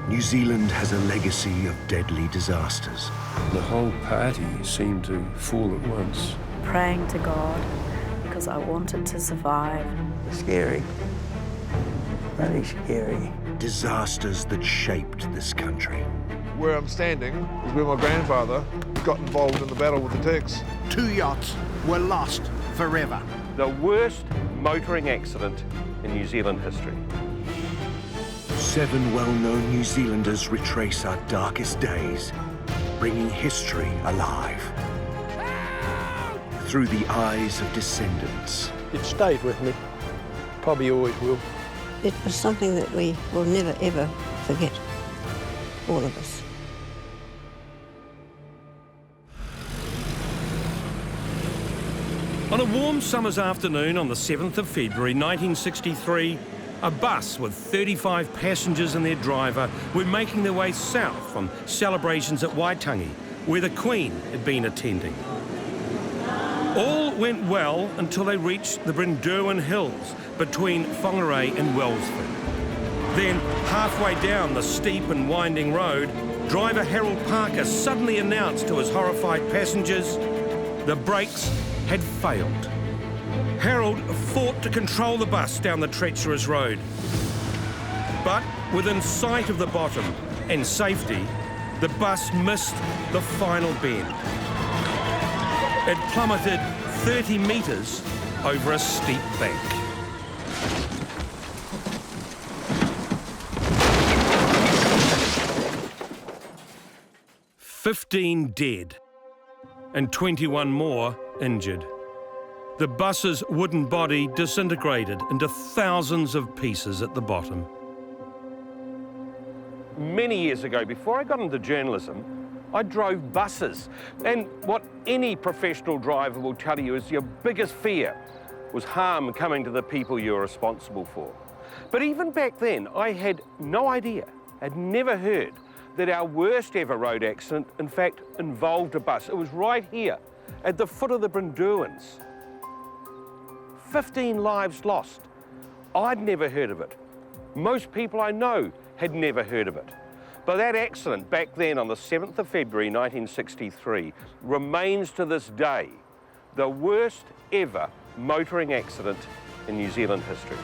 New Zealand has a legacy of deadly disasters. The whole party seemed to fall at once. Praying to God because I wanted to survive. Scary. Really scary. Disasters that shaped this country. Where I'm standing is where my grandfather got involved in the battle with the Turks. 2 yachts were lost forever. The worst motoring accident in New Zealand history. 7 well-known New Zealanders retrace our darkest days, bringing history alive. Through the eyes of descendants. It stayed with me. Probably always will. It was something that we will never, ever forget, all of us. On a warm summer's afternoon on the 7th of February 1963, a bus with 35 passengers and their driver were making their way south from celebrations at Waitangi, where the Queen had been attending. All went well until they reached the Brindon Hills between Whangarei and Wellsford. Then, halfway down the steep and winding road, driver Harold Parker suddenly announced to his horrified passengers the brakes had failed. Harold fought to control the bus down the treacherous road. But within sight of the bottom and safety, the bus missed the final bend. It plummeted 30 metres over a steep bank. "15 dead and 21 more injured. The bus's wooden body disintegrated into thousands of pieces at the bottom." Many years ago, before I got into journalism, I drove buses. And what any professional driver will tell you is your biggest fear was harm coming to the people you're responsible for. But even back then, I had no idea, had never heard that our worst ever road accident, in fact, involved a bus. It was right here, at the foot of the Brindons. 15 lives lost. I'd never heard of it. Most people I know had never heard of it. But that accident back then on the 7th of February 1963 remains to this day the worst ever motoring accident in New Zealand history.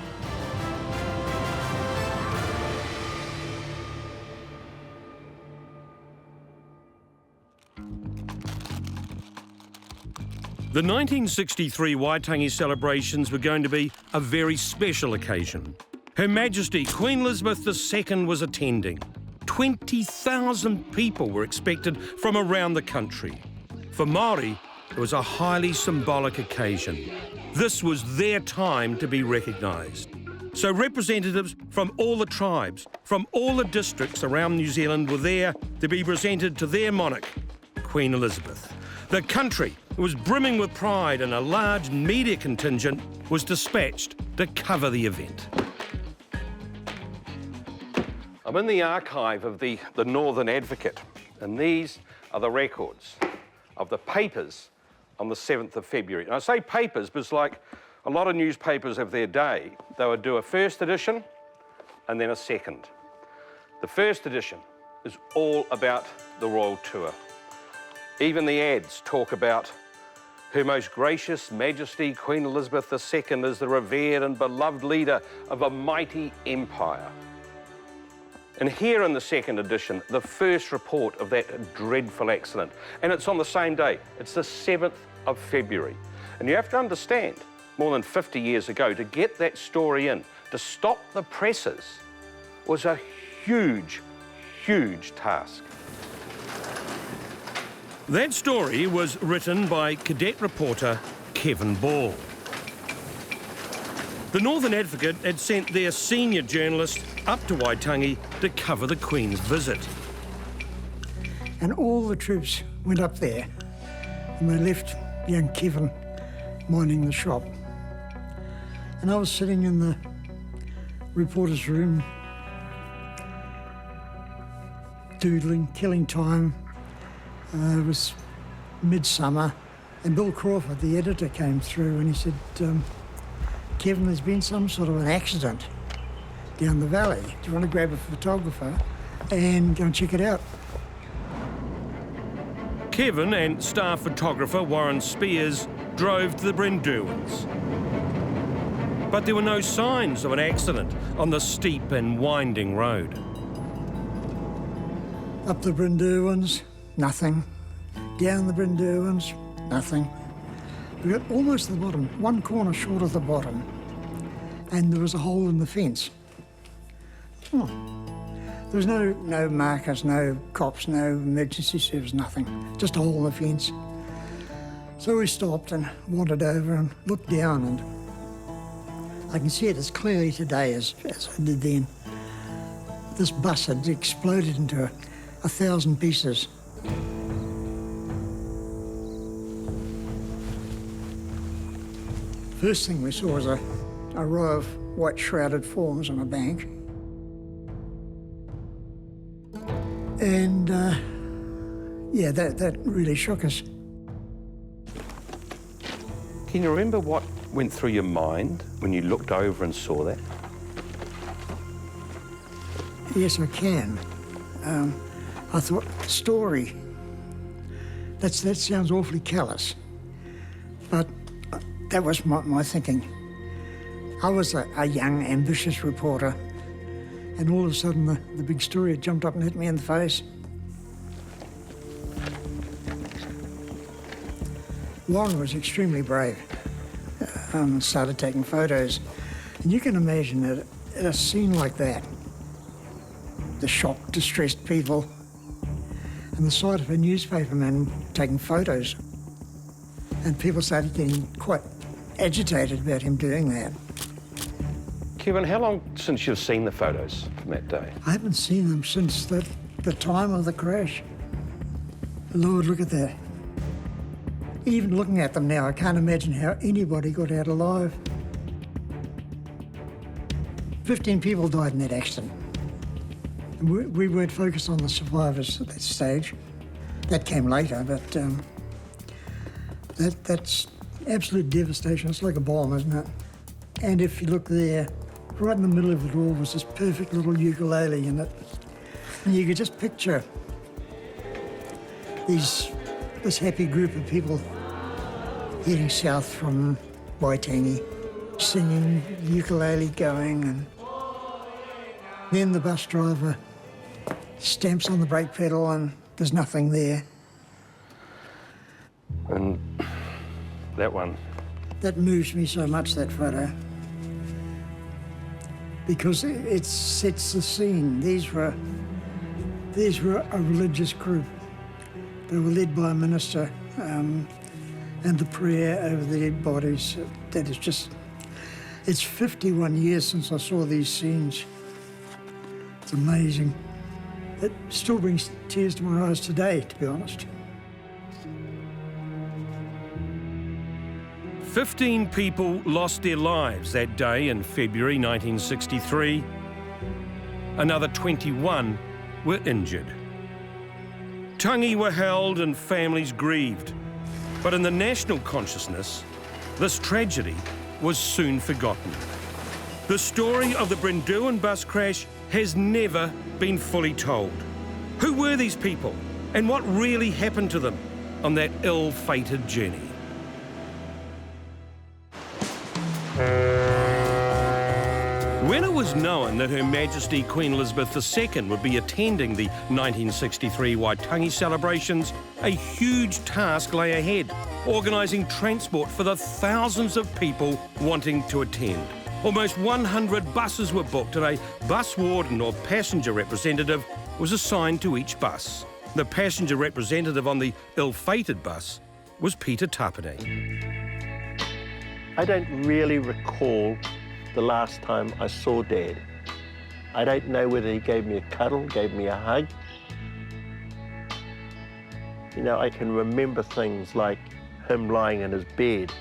The 1963 Waitangi celebrations were going to be a very special occasion. Her Majesty Queen Elizabeth II was attending. 20,000 people were expected from around the country. For Maori, it was a highly symbolic occasion. This was their time to be recognised. So representatives from all the tribes, from all the districts around New Zealand were there to be presented to their monarch, Queen Elizabeth. The country was brimming with pride and a large media contingent was dispatched to cover the event. I'm in the archive of the Northern Advocate, and these are the records of the papers on the 7th of February. And I say papers because, like a lot of newspapers of their day, they would do a first edition and then a second. The first edition is all about the royal tour. Even the ads talk about Her Most Gracious Majesty Queen Elizabeth II is the revered and beloved leader of a mighty empire. And here in the second edition, the first report of that dreadful accident. And it's on the same day. It's the 7th of February. And you have to understand, more than 50 years ago, to get that story in, to stop the presses, was a huge, huge task. That story was written by cadet reporter Kevin Ball. The Northern Advocate had sent their senior journalist up to Waitangi to cover the Queen's visit. And all the troops went up there and they left young Kevin minding the shop. And I was sitting in the reporter's room, doodling, killing time. It was midsummer, and Bill Crawford, the editor, came through and he said, Kevin, there's been some sort of an accident down the valley. Do you want to grab a photographer and go and check it out. Kevin and star photographer Warren Spears drove to the Brindons. But there were no signs of an accident on the steep and winding road. Up the Brindons, nothing. Down the Brindons, nothing. We got almost to the bottom, one corner short of the bottom, and there was a hole in the fence. Oh. There was no markers, no cops, no emergency service, nothing. Just a hole in the fence. So we stopped and wandered over and looked down, and I can see it as clearly today as I did then. This bus had exploded into 1,000 pieces. First thing we saw was a row of white shrouded forms on a bank. And yeah, that really shook us. Can you remember what went through your mind when you looked over and saw that? Yes, I can. I thought, story. That sounds awfully callous, but that was my thinking. I was a young, ambitious reporter, and all of a sudden the big story had jumped up and hit me in the face. Warren was extremely brave. Started taking photos, and you can imagine that at a scene like that, the shocked, distressed people, and the sight of a newspaperman taking photos, and people started getting quite agitated about him doing that. Kevin, how long since you've seen the photos from that day? I haven't seen them since the time of the crash. Lord, look at that. Even looking at them now, I can't imagine how anybody got out alive. 15 people died in that accident. And we weren't focused on the survivors at that stage. That came later, but that's absolute devastation. It's like a bomb, isn't it? And if you look there, right in the middle of it all was this perfect little ukulele in it. And you could just picture this happy group of people heading south from Waitangi, singing, ukulele going, and then the bus driver stamps on the brake pedal and there's nothing there. And that one? That moves me so much, that photo, because it sets the scene. These were a religious group. They were led by a minister, and the prayer over the dead bodies. That is just, it's 51 years since I saw these scenes. It's amazing. It still brings tears to my eyes today, to be honest. 15 people lost their lives that day in February 1963. Another 21 were injured. Tangi were held and families grieved. But in the national consciousness, this tragedy was soon forgotten. The story of the Brindon bus crash has never been fully told. Who were these people, and what really happened to them on that ill-fated journey? When it was known that Her Majesty Queen Elizabeth II would be attending the 1963 Waitangi celebrations, a huge task lay ahead, organising transport for the thousands of people wanting to attend. Almost 100 buses were booked and a bus warden or passenger representative was assigned to each bus. The passenger representative on the ill-fated bus was Peter Tapane. I don't really recall the last time I saw Dad. I don't know whether he gave me a cuddle, gave me a hug. You know, I can remember things like him lying in his bed,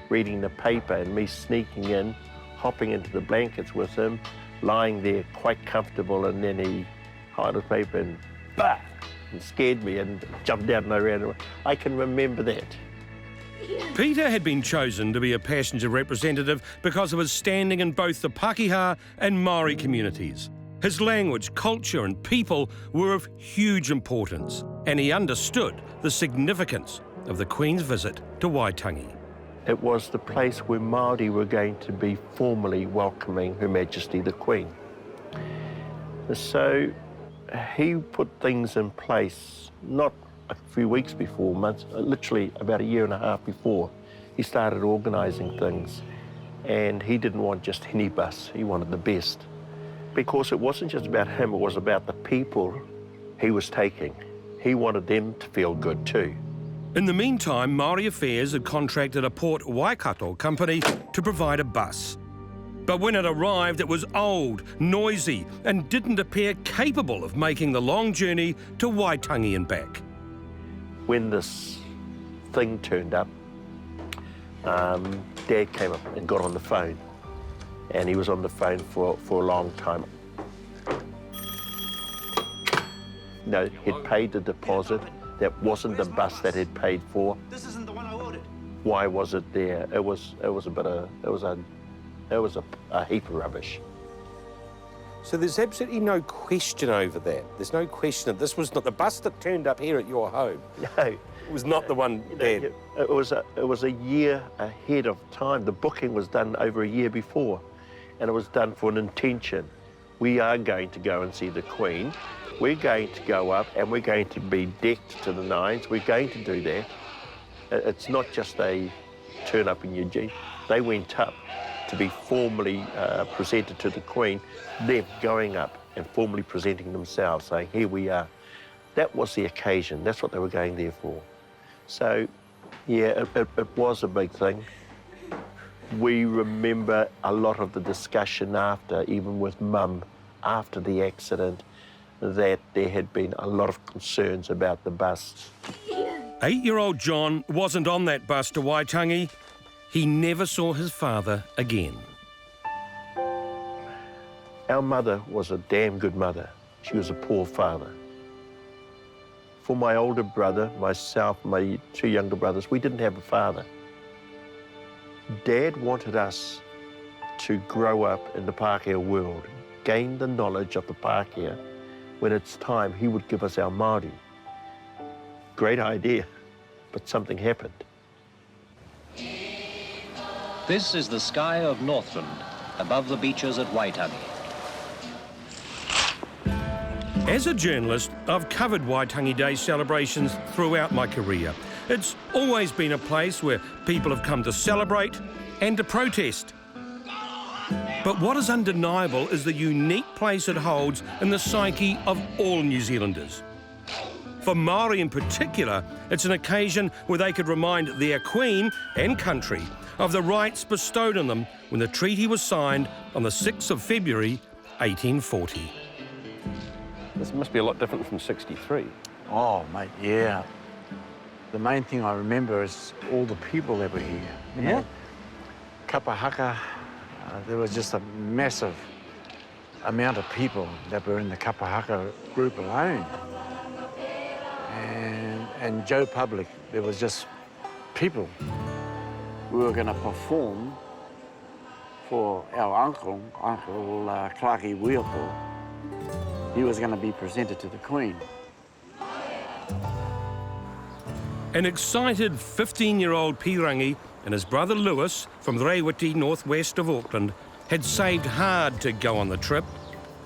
reading the paper, and me sneaking in, hopping into the blankets with him, lying there quite comfortable, and then he hid his paper and bah! And scared me and jumped out and I ran away. I can remember that. Peter had been chosen to be a passenger representative because of his standing in both the Pākehā and Maori communities. His language, culture and people were of huge importance, and he understood the significance of the Queen's visit to Waitangi. It was the place where Māori were going to be formally welcoming Her Majesty the Queen. So he put things in place, not a few weeks before, months, literally about a year and a half before, he started organising things. And he didn't want just any bus, he wanted the best. Because it wasn't just about him, it was about the people he was taking. He wanted them to feel good too. In the meantime, Maori Affairs had contracted a Port Waikato company to provide a bus. But when it arrived, it was old, noisy, and didn't appear capable of making the long journey to Waitangi and back. When this thing turned up, Dad came up and got on the phone. And he was on the phone for a long time. No, he'd paid the deposit. That wasn't the bus that he'd paid for. This isn't the one I ordered. Why was it there? It was a heap of rubbish. So there's absolutely no question over that. There's no question that this was not the bus that turned up here at your home. No. It was not the one, Dad. It was a year ahead of time. The booking was done over a year before, and it was done for an intention. We are going to go and see the Queen. We're going to go up and we're going to be decked to the nines. We're going to do that. It's not just a turn up in your Jeep. They went up to be formally presented to the Queen, them going up and formally presenting themselves, saying, here we are. That was the occasion. That's what they were going there for. So, yeah, it was a big thing. We remember a lot of the discussion after, even with Mum, after the accident, that there had been a lot of concerns about the bus. 8-year-old John wasn't on that bus to Waitangi. He never saw his father again. Our mother was a damn good mother. She was a poor father. For my older brother, myself, my 2 younger brothers, we didn't have a father. Dad wanted us to grow up in the Pākehā world, gain the knowledge of the Pākehā. When it's time, he would give us our Māori. Great idea, but something happened. This is the sky of Northland, above the beaches at Waitangi. As a journalist, I've covered Waitangi Day celebrations throughout my career. It's always been a place where people have come to celebrate and to protest. But what is undeniable is the unique place it holds in the psyche of all New Zealanders. For Maori in particular, it's an occasion where they could remind their Queen and country of the rights bestowed on them when the treaty was signed on the 6th of February, 1840. This must be a lot different from 63. Oh, mate, yeah. The main thing I remember is all the people that were here. You know, Kapahaka, there was just a massive amount of people that were in the Kapahaka group alone. And Joe Public, there was just people. We were going to perform for our Uncle Clarkie Wheelpool. He was going to be presented to the Queen. An excited 15-year-old Pirangi and his brother Lewis from Reiwiti, northwest of Auckland, had saved hard to go on the trip.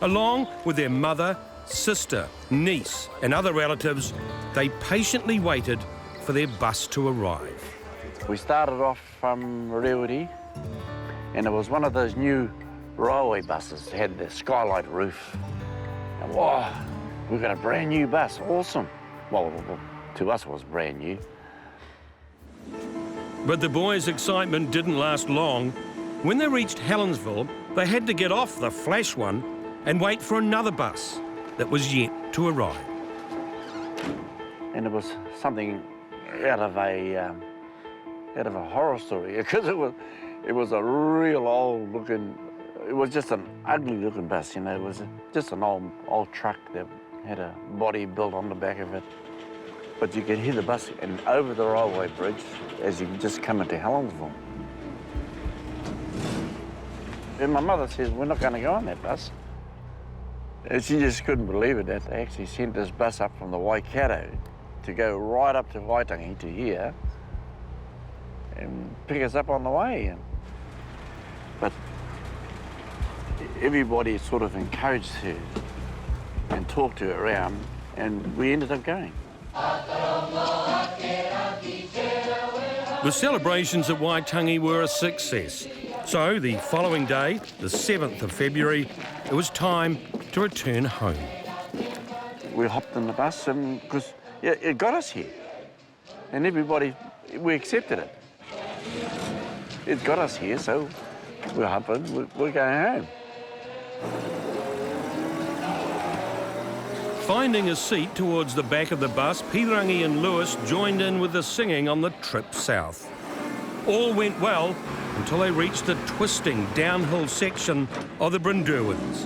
Along with their mother, sister, niece and other relatives, they patiently waited for their bus to arrive. We started off from Reiwiti, and it was one of those new railway buses. It had the skylight roof. And wow, we got a brand new bus, awesome. Well, to us it was brand new. But the boys' excitement didn't last long. When they reached Helensville, they had to get off the flash one and wait for another bus that was yet to arrive. And it was something out of a horror story, because it was a real old-looking. It was just an ugly-looking bus, you know. It was just an old truck that had a body built on the back of it. But you could hear the bus and over the railway bridge as you just come into Helensville. And my mother says, we're not going to go on that bus. And she just couldn't believe it that they actually sent this bus up from the Waikato to go right up to Waitangi to here and pick us up on the way. But everybody sort of encouraged her and talked her around, and we ended up going. The celebrations at Waitangi were a success. So the following day, the 7th of February, it was time to return home. We hopped in the bus, and because it got us here, and everybody, we accepted it. It got us here, so we're hopping, we're going home. Finding a seat towards the back of the bus, Pirangi and Lewis joined in with the singing on the trip south. All went well until they reached the twisting downhill section of the Brindowans.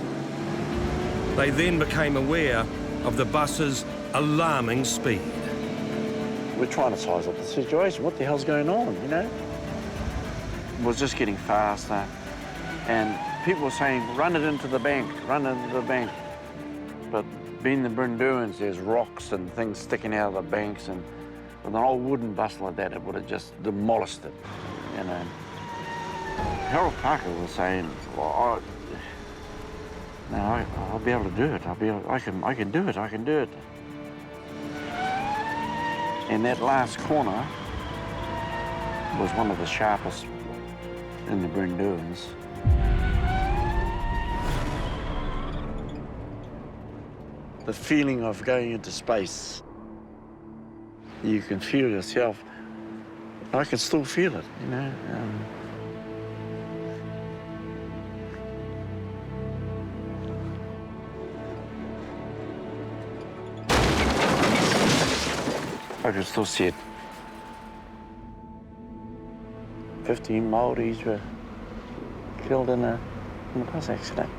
They then became aware of the bus's alarming speed. We're trying to size up the situation. What the hell's going on, you know? It was just getting faster, and people were saying, run it into the bank, run it into the bank. But being the Brindowans, there's rocks and things sticking out of the banks, and with an old wooden bus like that, it would have just demolished it, you know. Harold Parker was saying, well, I'll be able to do it. I can do it. And that last corner was one of the sharpest in the Brindowans. The feeling of going into space, you can feel yourself. I can still feel it, you know. I can still see it. 15 Maoris were killed in a bus accident.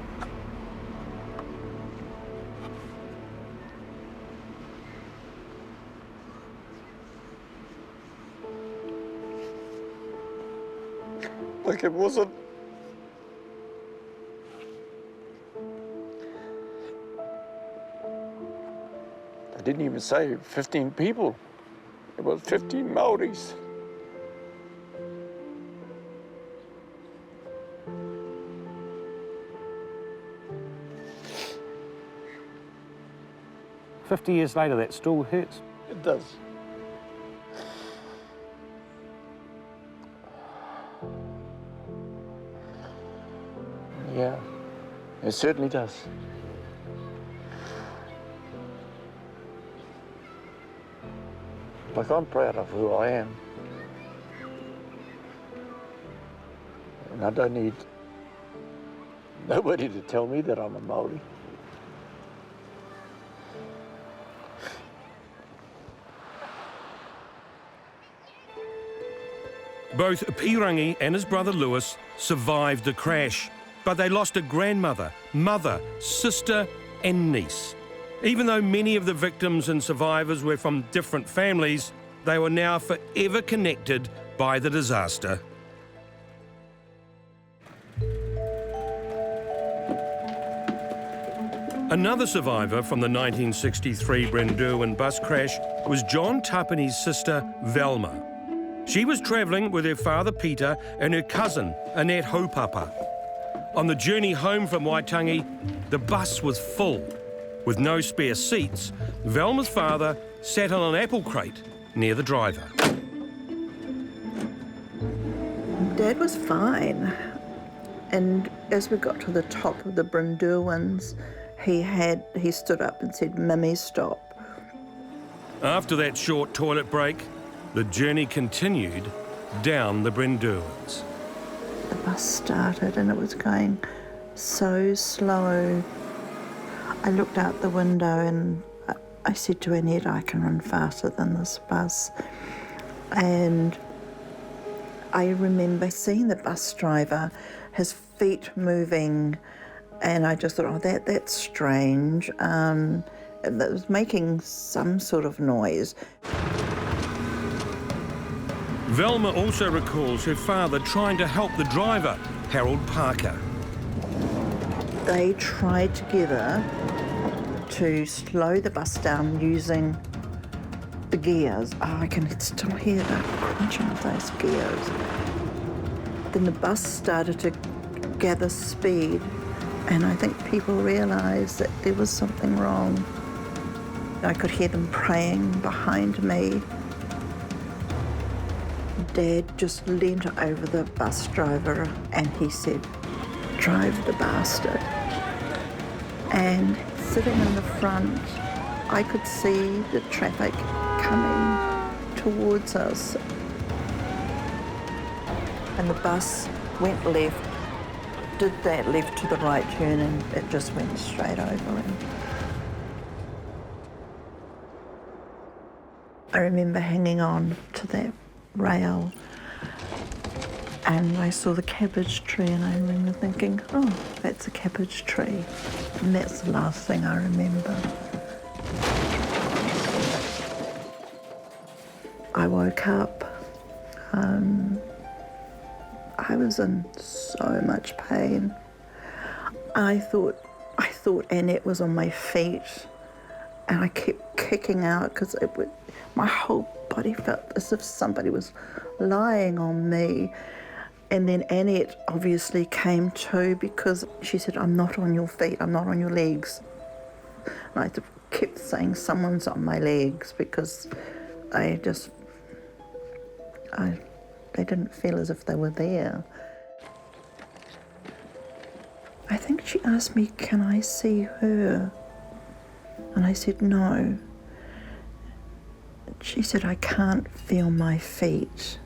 Like it wasn't. I didn't even say 15 people. It was 15 Maoris. "50 years later, that still hurts." It does. Yeah, it certainly does. Like, I'm proud of who I am. And I don't need nobody to tell me that I'm a Maori. Both Pirangi and his brother Lewis survived the crash, but they lost a grandmother, mother, sister and niece. Even though many of the victims and survivors were from different families, they were now forever connected by the disaster. Another survivor from the 1963 Brindowan bus crash was John Tapani's sister, Velma. She was travelling with her father, Peter, and her cousin, Annette Haupapa. On the journey home from Waitangi, the bus was full. With no spare seats, Velma's father sat on an apple crate near the driver. Dad was fine. And as we got to the top of the Brindowans, he stood up and said, "Mummy, stop." After that short toilet break, the journey continued down the Brindowans. The bus started and it was going so slow. I looked out the window and I said to Annette, "I can run faster than this bus." And I remember seeing the bus driver, his feet moving, and I just thought, oh, that's strange. It was making some sort of noise. Velma also recalls her father trying to help the driver, Harold Parker. They tried together to slow the bus down using the gears. Oh, I can still hear the crunching of those gears. Then the bus started to gather speed, and I think people realised that there was something wrong. I could hear them praying behind me. Dad just leant over the bus driver and he said, "Drive the bastard." And sitting in the front, I could see the traffic coming towards us. And the bus went left, did that left to the right turn, and it just went straight over him. I remember hanging on to that rail and I saw the cabbage tree, and I remember thinking, oh, that's a cabbage tree. And that's the last thing I remember. I woke up. I was in so much pain. I thought Annette was on my feet, and I kept kicking out because my whole body felt as if somebody was lying on me. And then Annette obviously came too, because she said, "I'm not on your feet, I'm not on your legs." And I kept saying, "Someone's on my legs," because they didn't feel as if they were there. I think she asked me, "Can I see her?" And I said, "No." She said, "I can't feel my feet."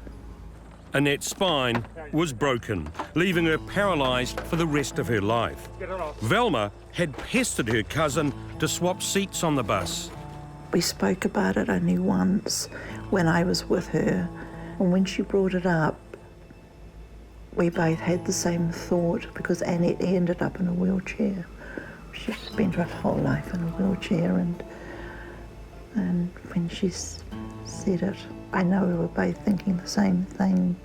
Annette's spine was broken, leaving her paralysed for the rest of her life. Velma had pestered her cousin to swap seats on the bus. We spoke about it only once when I was with her, and when she brought it up, we both had the same thought, because Annette ended up in a wheelchair. She spent her whole life in a wheelchair, and when she said it, I know we were both thinking the same thing.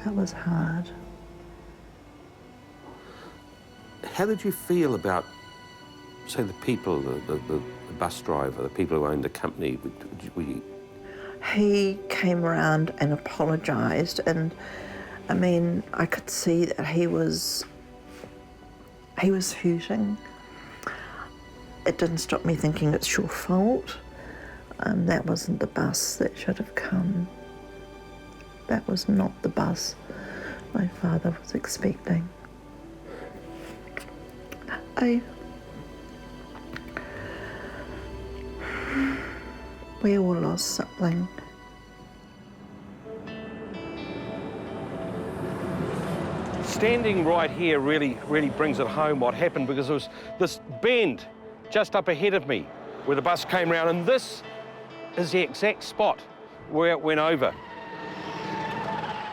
That was hard. How did you feel about, say, the people, the bus driver, the people who owned the company? He came around and apologised, and I mean, I could see that he was hurting. It didn't stop me thinking it's your fault. That wasn't the bus that should have come. That was not the bus my father was expecting. We all lost something. Standing right here really brings it home what happened, because there was this bend just up ahead of me where the bus came round, and this is the exact spot where it went over.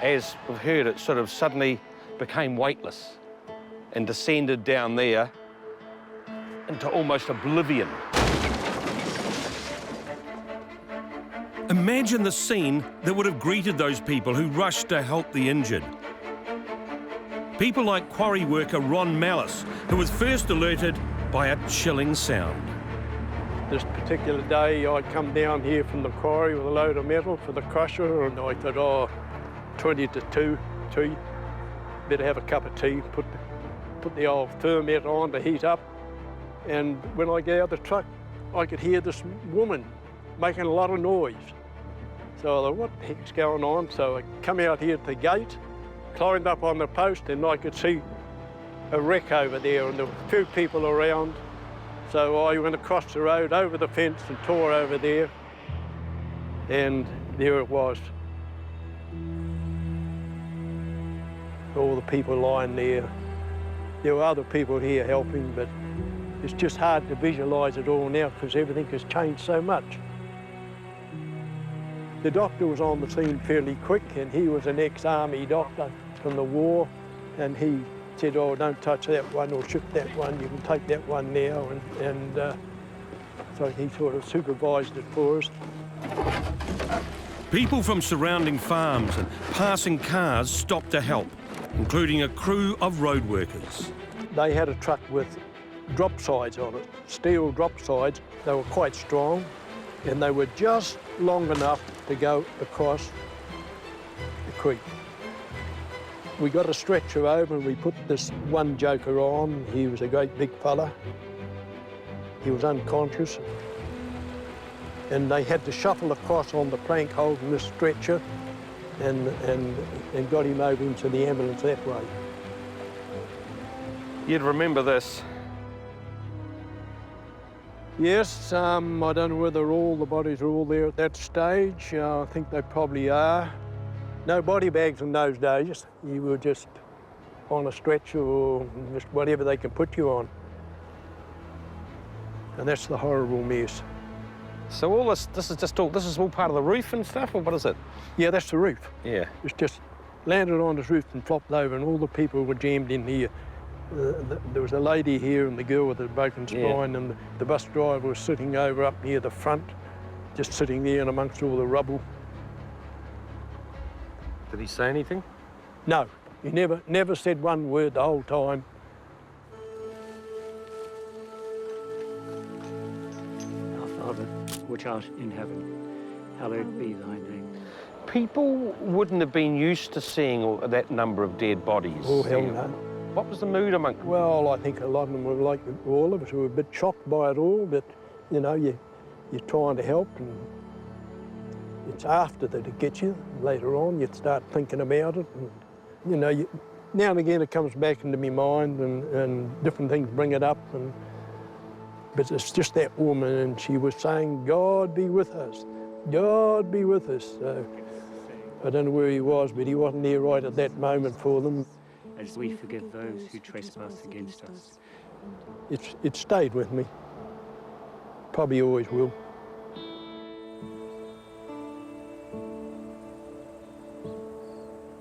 As we've heard, it sort of suddenly became weightless and descended down there into almost oblivion. Imagine the scene that would have greeted those people who rushed to help the injured. People like quarry worker Ron Mallis, who was first alerted by a chilling sound. This particular day, I'd come down here from the quarry with a load of metal for the crusher, and I thought, oh, 20 to 2, better have a cup of tea, put the old ferment on to heat up. And when I get out of the truck, I could hear this woman making a lot of noise. So I thought, what the heck's going on? So I come out here to the gate, climbed up on the post, and I could see a wreck over there, and there were a few people around. So I went across the road, over the fence, and tore over there, and there it was. All the people lying there. There were other people here helping, but it's just hard to visualise it all now because everything has changed so much. The doctor was on the scene fairly quick, and he was an ex-army doctor from the war, and he said, oh, don't touch that one or shoot that one, you can take that one now, and so he sort of supervised it for us. People from surrounding farms and passing cars stopped to help. including a crew of road workers. They had a truck with drop sides on it, steel drop sides. They were quite strong, and they were just long enough to go across the creek. We got a stretcher over and we put this one joker on. He was a great big fella. He was unconscious. And they had to shuffle across on the plank holding this stretcher and got him over into the ambulance that way. You'd remember this. Yes, I don't know whether all the bodies are all there at that stage. I think they probably are. No body bags in those days. You were just on a stretcher or just whatever they can put you on. And that's the horrible mess. So all this is all part of the roof and stuff, or what is it? Yeah, that's the roof. Yeah. It's just landed on this roof and flopped over, and all the people were jammed in here. There was a lady here and the girl with a broken spine, and the bus driver was sitting over up near the front, just sitting there in amongst all the rubble. Did he say anything? No, he never said one word the whole time. Our Father, which art in heaven, hallowed be thy name. People wouldn't have been used to seeing that number of dead bodies. Oh, hell no. What was the mood among them? Well, I think a lot of them were like all of us, who were a bit shocked by it all, but, you know, you're trying to help, and it's after that it gets you. Later on, you start thinking about it, and, you know, now and again it comes back into my mind, and different things bring it up, but it's just that woman, and she was saying, God be with us, God be with us. So, I don't know where he was, but he wasn't there right at that moment for them. As we forgive those who trespass against us. It stayed with me. Probably always will.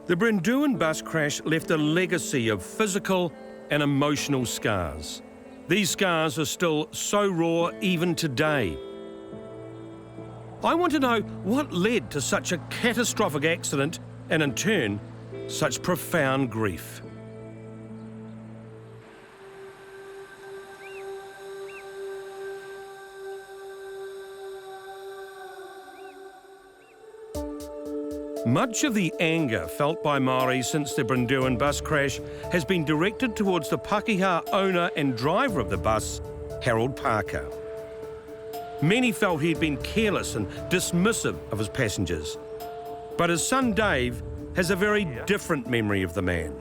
The Brindon bus crash left a legacy of physical and emotional scars. These scars are still so raw even today. I want to know what led to such a catastrophic accident and, in turn, such profound grief. Much of the anger felt by Maori since the Brindon bus crash has been directed towards the Pakeha owner and driver of the bus, Harold Parker. Many felt he'd been careless and dismissive of his passengers. But his son Dave has a very different memory of the man.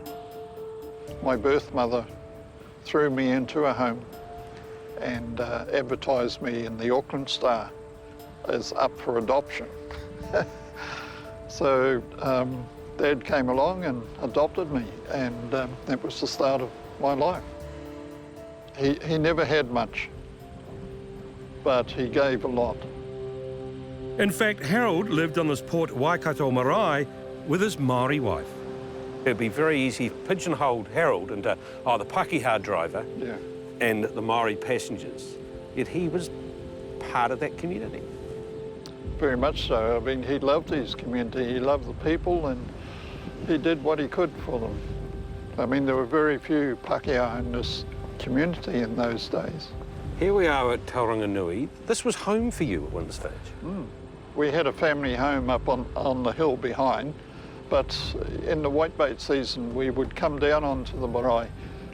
My birth mother threw me into a home and advertised me in the Auckland Star as up for adoption. So Dad came along and adopted me, and that was the start of my life. He never had much, but he gave a lot. In fact, Harold lived on this Port Waikato marae with his Maori wife. It'd be very easy to pigeonhole Harold into the Pakeha driver and the Maori passengers. Yet he was part of that community. Very much so. I mean, he loved his community, he loved the people, and he did what he could for them. I mean, there were very few Pakeha in this community in those days. Here we are at Tauranganui. This was home for you at one stage. We had a family home up on the hill behind, but in the whitebait season we would come down onto the marae,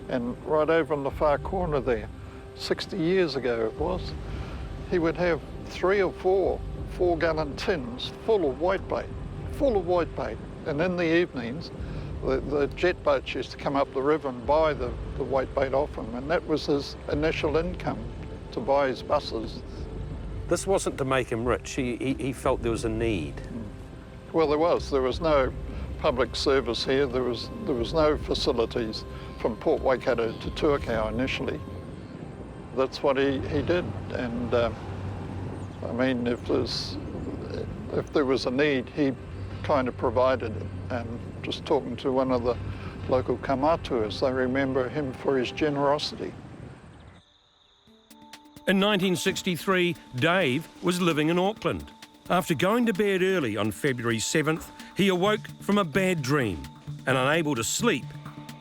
and right over in the far corner there, 60 years ago it was, he would have 3 or 4 4-gallon tins full of whitebait, and in the evenings the jet boats used to come up the river and buy the whitebait off him, and that was his initial income, to buy his buses. This wasn't to make him rich, he felt there was a need. Well, there was no public service here, there was no facilities from Port Waikato to Tuakau initially. That's what he did, and I mean, if there was a need, he kind of provided it. And just talking to one of the local kamatuas, they remember him for his generosity. In 1963, Dave was living in Auckland. After going to bed early on February 7th, he awoke from a bad dream. and unable to sleep,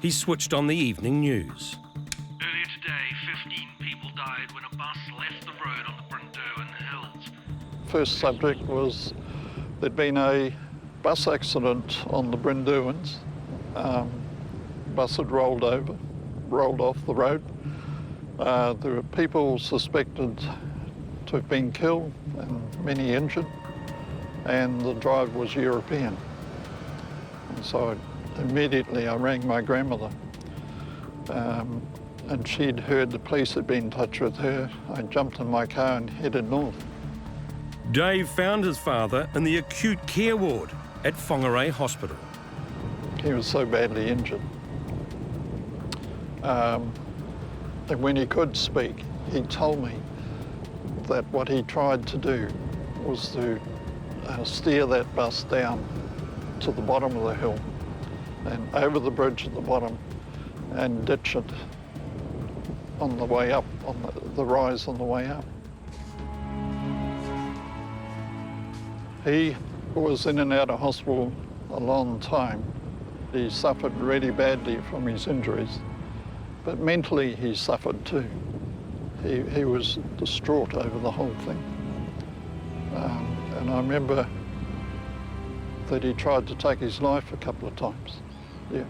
he switched on the evening news. Earlier today, 15 people died when a bus left the road on the Brindon Hills. First subject was there'd been a bus accident on the Brindons. Bus had rolled off the road. There were people suspected to have been killed and many injured, and the driver was European. And so immediately I rang my grandmother, and she'd heard the police had been in touch with her. I jumped in my car and headed north. Dave found his father in the acute care ward at Whangarei Hospital. He was so badly injured. And when he could speak, he told me that what he tried to do was to steer that bus down to the bottom of the hill and over the bridge at the bottom and ditch it on the way up, on the rise on the way up. He was in and out of hospital a long time. He suffered really badly from his injuries, but mentally he suffered too. He was distraught over the whole thing. And I remember that he tried to take his life a couple of times. Yeah.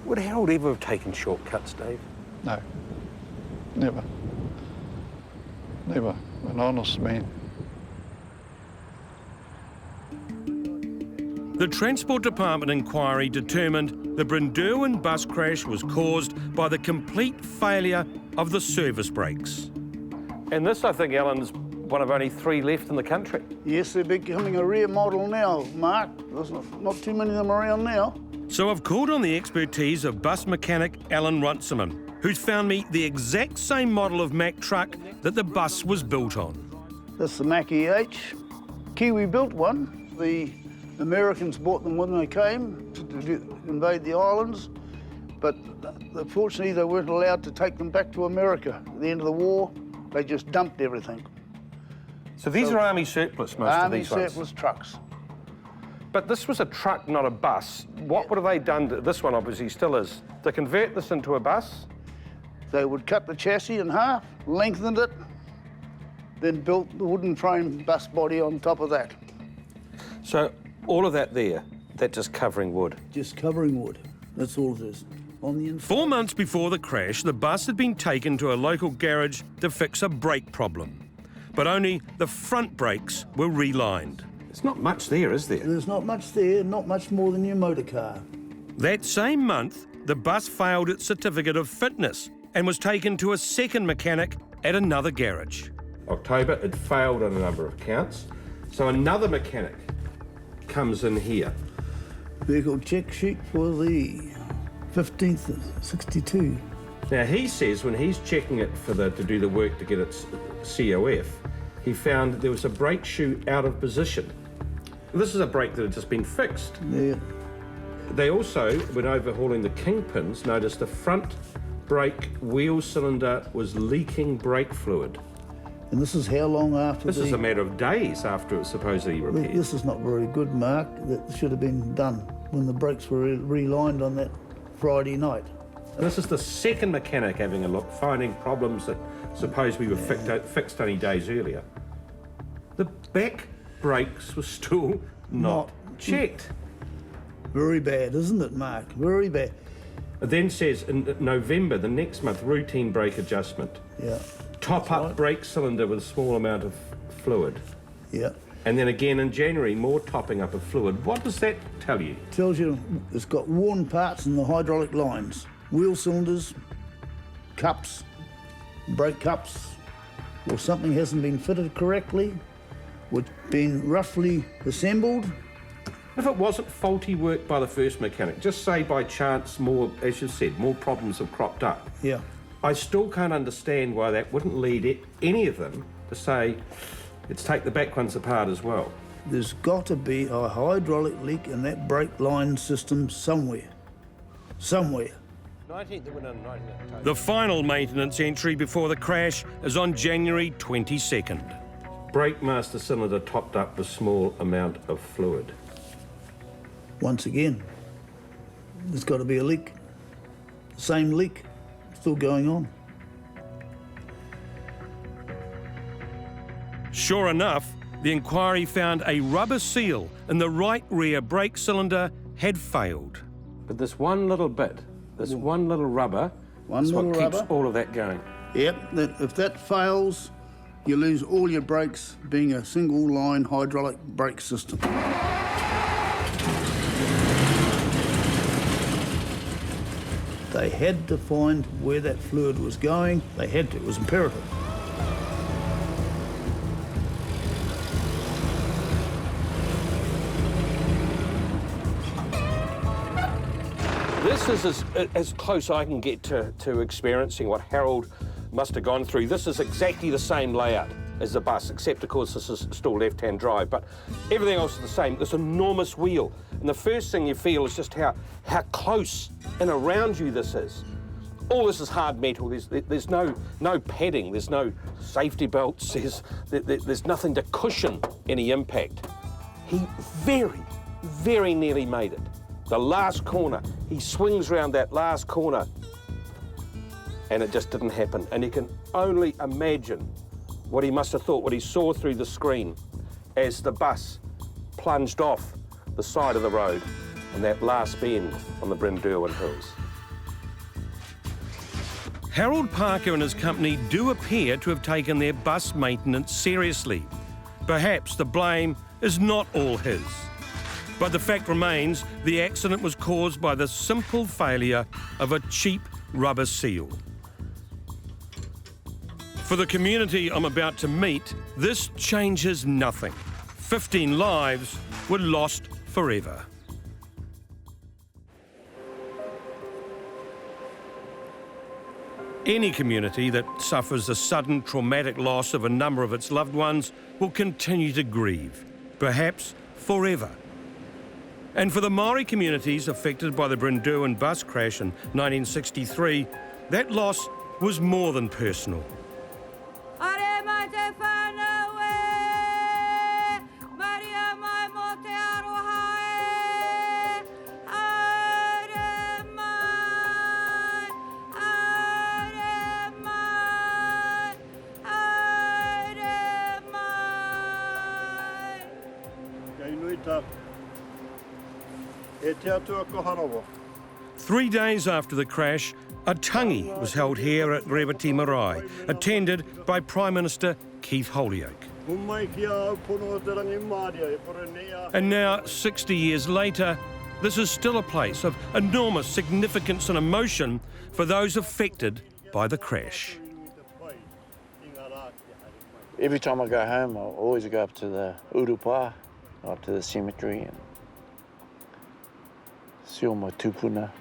Would Harold ever have taken shortcuts, Dave? No, never. Never. An honest man. The Transport Department inquiry determined the Brindon bus crash was caused by the complete failure of the service brakes. And this, I think, Alan, is one of only 3 left in the country. Yes, they're becoming a rare model now, Mark. There's not too many of them around now. So I've called on the expertise of bus mechanic Alan Runciman, who's found me the exact same model of Mack truck that the bus was built on. That's the Mack EH. Kiwi built one. The Americans bought them when they came to invade the islands, but unfortunately they weren't allowed to take them back to America. At the end of the war, they just dumped everything. So these are Army surplus, most of these ones? Army surplus trucks. But this was a truck, not a bus. What would have they done? This one obviously still is. To convert this into a bus? They would cut the chassis in half, lengthened it, then built the wooden frame bus body on top of that. So all of that there, that's just covering wood? Just covering wood. That's all it is. On the inside. 4 months before the crash, the bus had been taken to a local garage to fix a brake problem. But only the front brakes were relined. There's not much there, is there? There's not much there, not much more than your motor car. That same month, the bus failed its certificate of fitness and was taken to a second mechanic at another garage. October, it failed on a number of counts. So another mechanic comes in here. Vehicle check sheet for the 15th of 62. Now he says when he's checking it to do the work to get its COF, he found there was a brake shoe out of position. This is a brake that had just been fixed. Yeah. They also, when overhauling the kingpins, noticed the front brake wheel cylinder was leaking brake fluid. And this is how long after This is a matter of days after it was supposedly repaired. This is not very good, Mark. That should have been done when the brakes were relined on that Friday night. And this is the second mechanic having a look, finding problems that supposedly were fixed only days earlier. The back brakes were still not checked. Very bad, isn't it, Mark? Very bad. It then says in November, the next month, routine brake adjustment. Yeah. Top up brake cylinder with a small amount of fluid. Yeah. And then again in January, more topping up of fluid. What does that tell you? Tells you it's got worn parts in the hydraulic lines. Wheel cylinders, cups, brake cups, or something hasn't been fitted correctly, or been roughly assembled. If it wasn't faulty work by the first mechanic, just say by chance more, as you said, more problems have cropped up. Yeah. I still can't understand why that wouldn't lead any of them to say, let's take the back ones apart as well. There's got to be a hydraulic leak in that brake line system somewhere. Somewhere. The final maintenance entry before the crash is on January 22nd. Brake master cylinder topped up with small amount of fluid. once again, there's got to be a leak. The same leak, still going on. Sure enough, the inquiry found a rubber seal in the right rear brake cylinder had failed. But this one little bit, this one little rubber, is what keeps all of that going. Yep, if that fails, you lose all your brakes, being a single-line hydraulic brake system. They had to find where that fluid was going. They had to, it was imperative. This is as close I can get to experiencing what Harold must have gone through. This is exactly the same layout as the bus, except of course this is still left-hand drive, but everything else is the same, this enormous wheel. And the first thing you feel is just how close and around you this is. All this is hard metal, there's no padding, there's no safety belts, there's nothing to cushion any impact. He very, very nearly made it. The last corner, he swings round that last corner and it just didn't happen. And you can only imagine what he must have thought, what he saw through the screen as the bus plunged off the side of the road on that last bend on the Brindon Hills. Harold Parker and his company do appear to have taken their bus maintenance seriously. Perhaps the blame is not all his. But the fact remains, the accident was caused by the simple failure of a cheap rubber seal. For the community I'm about to meet, this changes nothing. 15 lives were lost forever. Any community that suffers the sudden traumatic loss of a number of its loved ones will continue to grieve, perhaps forever. And for the Maori communities affected by the Brindon bus crash in 1963, that loss was more than personal. Tough. 3 days after the crash, a Tangi was held here at Greama Marae, attended by Prime Minister Keith Holyoake. And now, 60 years later, this is still a place of enormous significance and emotion for those affected by the crash. Every time I go home, I always go up to the Urupa, up to the cemetery, and see all my tupuna,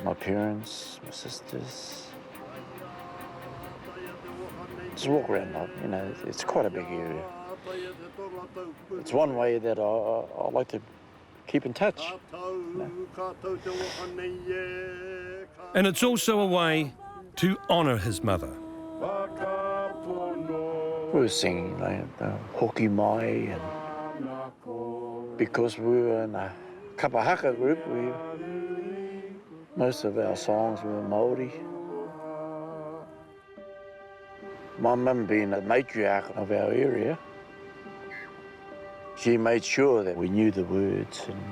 my parents, my sisters. Just walk around, you know, it's quite a big area. It's one way that I like to keep in touch. You know. And it's also a way to honour his mother. We were singing like the Hoki Mai, and because we were in a kapahaka group, most of our songs were Maori. My mum, being the matriarch of our area, she made sure that we knew the words and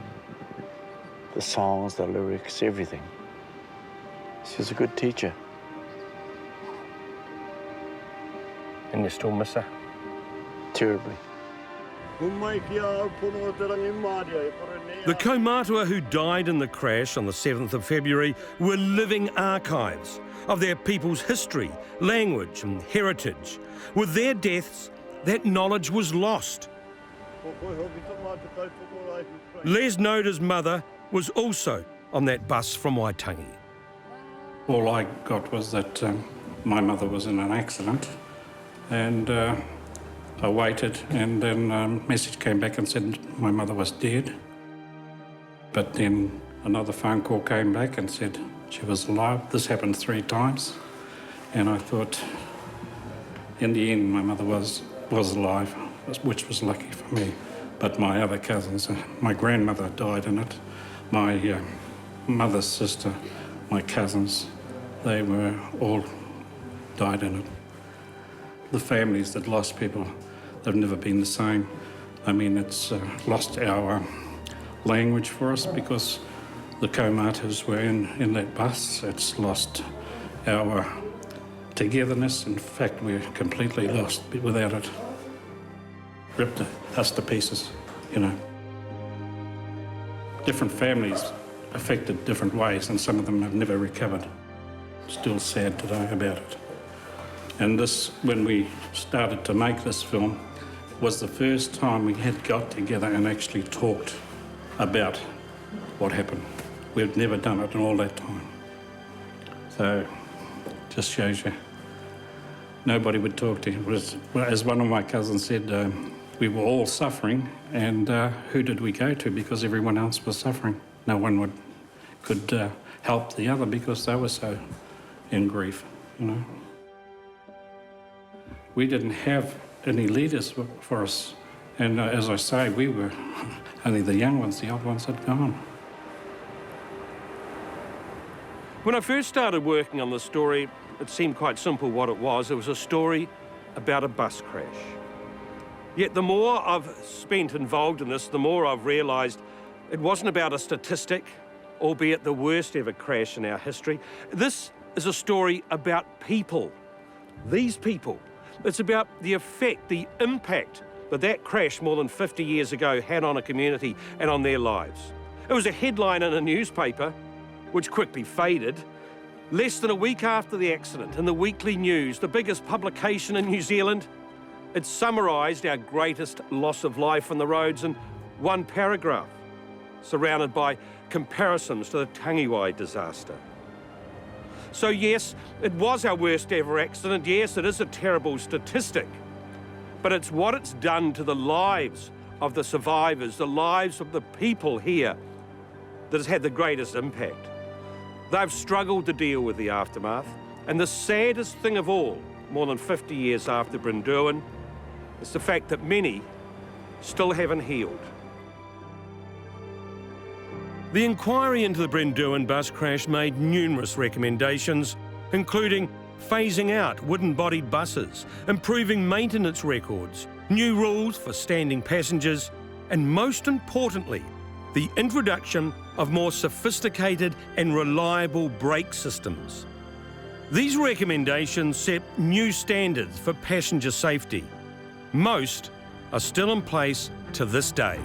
the songs, the lyrics, everything. She was a good teacher. And you still miss her? Terribly. The kaumātua who died in the crash on the 7th of February were living archives of their people's history, language and heritage. With their deaths, that knowledge was lost. Les Noda's mother was also on that bus from Waitangi. All I got was that my mother was in an accident, and I waited, and then a message came back and said my mother was dead. But then another phone call came back and said she was alive. This happened 3 times, and I thought, in the end, my mother was alive, which was lucky for me. But my other cousins, my grandmother died in it, my mother's sister, my cousins, they were all died in it. The families that lost people, they've never been the same. I mean, it's lost our language for us because the kaumatas were in that bus. It's lost our togetherness. In fact, we're completely lost without it. Ripped us to pieces, you know. Different families affected different ways, and some of them have never recovered. Still sad today about it. And this, when we started to make this film, was the first time we had got together and actually talked about what happened. We've never done it in all that time. So, just shows you, nobody would talk to you. As one of my cousins said, we were all suffering, and who did we go to? Because everyone else was suffering. No one could help the other because they were so in grief, you know. We didn't have any leaders for us, and as I say, we were only the young ones. The old ones had gone. When I first started working on the story, it seemed quite simple what it was. It was a story about a bus crash. Yet the more I've spent involved in this, the more I've realised it wasn't about a statistic, albeit the worst ever crash in our history. This is a story about people. These people. It's about the effect, the impact that crash more than 50 years ago had on a community and on their lives. It was a headline in a newspaper, which quickly faded. Less than a week after the accident, in the Weekly News, the biggest publication in New Zealand, it summarised our greatest loss of life on the roads in one paragraph, surrounded by comparisons to the Tangi disaster. So yes, it was our worst ever accident. Yes, it is a terrible statistic, but it's what it's done to the lives of the survivors, the lives of the people here, that has had the greatest impact. They've struggled to deal with the aftermath, and the saddest thing of all, more than 50 years after Brindon, is the fact that many still haven't healed. The inquiry into the Brindon bus crash made numerous recommendations, including phasing out wooden-bodied buses, improving maintenance records, new rules for standing passengers, and most importantly, the introduction of more sophisticated and reliable brake systems. These recommendations set new standards for passenger safety. Most are still in place to this day.